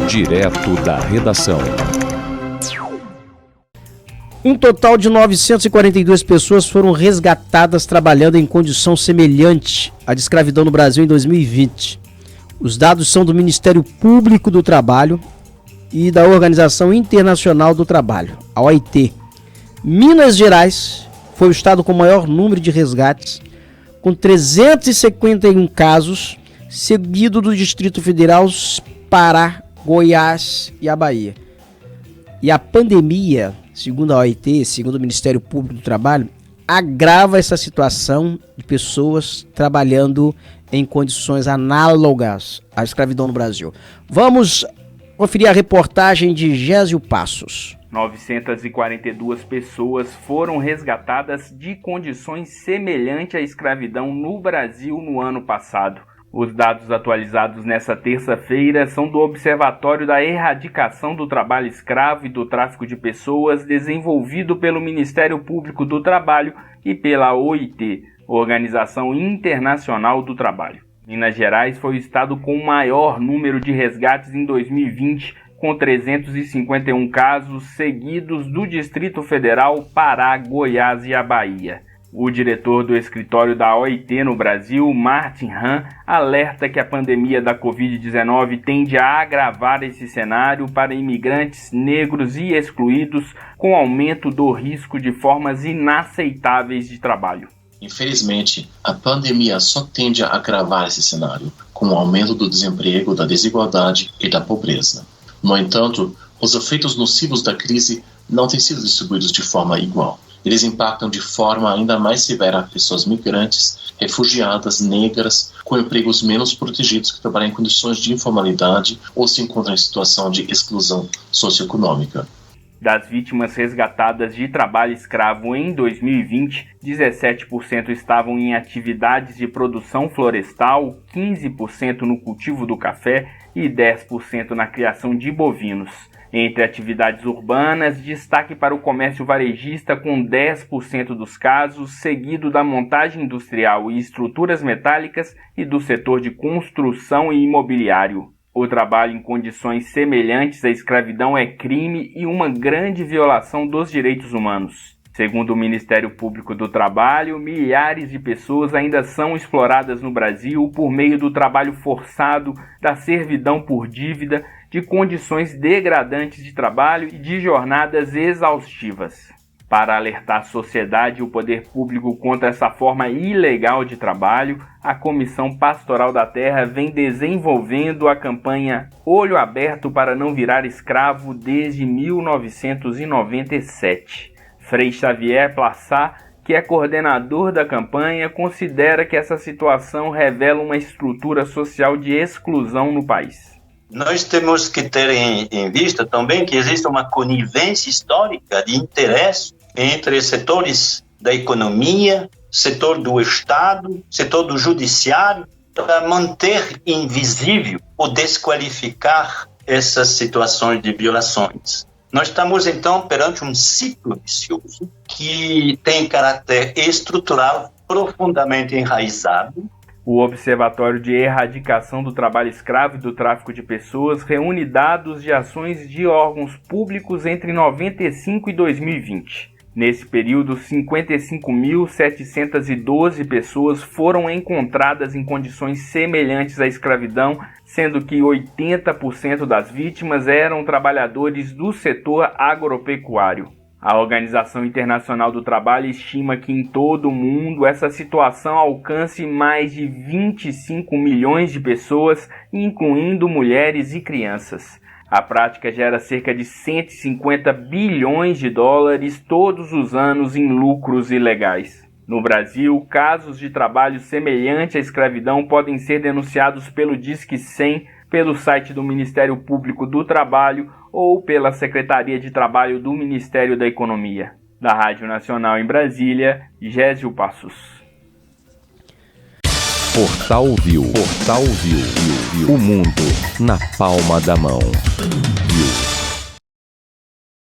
Direto da redação. Um total de 942 pessoas foram resgatadas trabalhando em condição semelhante à de escravidão no Brasil em 2020. Os dados são do Ministério Público do Trabalho e da Organização Internacional do Trabalho, a OIT. Minas Gerais foi o estado com o maior número de resgates, com 351 casos, seguido do Distrito Federal, Pará, Goiás e a Bahia. E a pandemia, segundo a OIT, segundo o Ministério Público do Trabalho, agrava essa situação de pessoas trabalhando em condições análogas à escravidão no Brasil. Vamos conferir a reportagem de Gésio Passos. 942 pessoas foram resgatadas de condições semelhantes à escravidão no Brasil no ano passado. Os dados atualizados nesta terça-feira são do Observatório da Erradicação do Trabalho Escravo e do Tráfico de Pessoas, desenvolvido pelo Ministério Público do Trabalho e pela OIT, Organização Internacional do Trabalho. Minas Gerais foi o estado com o maior número de resgates em 2020, com 351 casos, seguidos do Distrito Federal, Pará, Goiás e a Bahia. O diretor do escritório da OIT no Brasil, Martin Hahn, alerta que a pandemia da Covid-19 tende a agravar esse cenário para imigrantes negros e excluídos, com aumento do risco de formas inaceitáveis de trabalho. Infelizmente, a pandemia só tende a agravar esse cenário, com o aumento do desemprego, da desigualdade e da pobreza. No entanto, os efeitos nocivos da crise não têm sido distribuídos de forma igual. Eles impactam de forma ainda mais severa pessoas migrantes, refugiadas, negras, com empregos menos protegidos que trabalham em condições de informalidade ou se encontram em situação de exclusão socioeconômica. Das vítimas resgatadas de trabalho escravo em 2020, 17% estavam em atividades de produção florestal, 15% no cultivo do café e 10% na criação de bovinos. Entre atividades urbanas, destaque para o comércio varejista com 10% dos casos, seguido da montagem industrial e estruturas metálicas e do setor de construção e imobiliário. O trabalho em condições semelhantes à escravidão é crime e uma grande violação dos direitos humanos. Segundo o Ministério Público do Trabalho, milhares de pessoas ainda são exploradas no Brasil por meio do trabalho forçado, da servidão por dívida, de condições degradantes de trabalho e de jornadas exaustivas. Para alertar a sociedade e o poder público contra essa forma ilegal de trabalho, a Comissão Pastoral da Terra vem desenvolvendo a campanha Olho Aberto para Não Virar Escravo desde 1997. Frei Xavier Plassat, que é coordenador da campanha, considera que essa situação revela uma estrutura social de exclusão no país. Nós temos que ter em vista também que existe uma conivência histórica de interesse entre setores da economia, setor do Estado, setor do judiciário, para manter invisível ou desqualificar essas situações de violações. Nós estamos, então, perante um ciclo vicioso que tem caráter estrutural profundamente enraizado. O Observatório de Erradicação do Trabalho Escravo e do Tráfico de Pessoas reúne dados de ações de órgãos públicos entre 1995 e 2020. Nesse período, 55.712 pessoas foram encontradas em condições semelhantes à escravidão, sendo que 80% das vítimas eram trabalhadores do setor agropecuário. A Organização Internacional do Trabalho estima que em todo o mundo essa situação alcance mais de 25 milhões de pessoas, incluindo mulheres e crianças. A prática gera cerca de 150 bilhões de dólares todos os anos em lucros ilegais. No Brasil, casos de trabalho semelhante à escravidão podem ser denunciados pelo Disque 100, pelo site do Ministério Público do Trabalho ou pela Secretaria de Trabalho do Ministério da Economia. Da Rádio Nacional em Brasília, Gésio Passos. Portal View. O mundo na palma da mão. View.